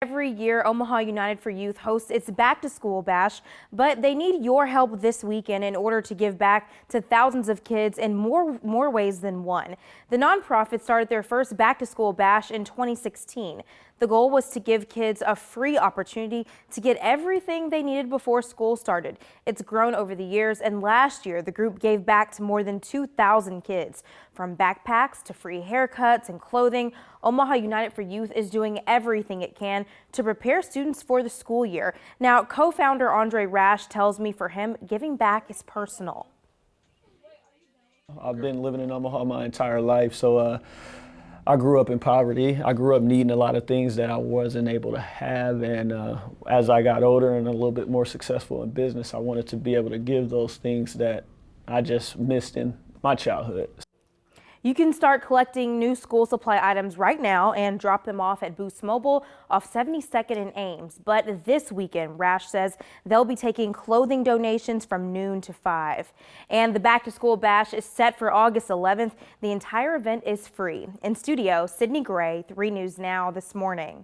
Every year, Omaha United for Youth hosts its Back to School Bash, but they need your help this weekend in order to give back to thousands of kids in more ways than one. The nonprofit started their first Back to School Bash in 2016. The goal was to give kids a free opportunity to get everything they needed before school started. It's grown over the years, and last year the group gave back to more than 2,000 kids. From backpacks to free haircuts and clothing, Omaha United for Youth is doing everything it can to prepare students for the school year. Now, co-founder Andre Rash tells me for him, giving back is personal. I've been living in Omaha my entire life, so I grew up in poverty. I grew up needing a lot of things that I wasn't able to have, and as I got older and a little bit more successful in business, I wanted to be able to give those things that I just missed in my childhood. You can start collecting new school supply items right now and drop them off at Boost Mobile off 72nd and Ames. But this weekend, Rash says they'll be taking clothing donations from noon to 5. And the Back to School Bash is set for August 11th. The entire event is free. In studio, Sydney Gray, 3 News Now this morning.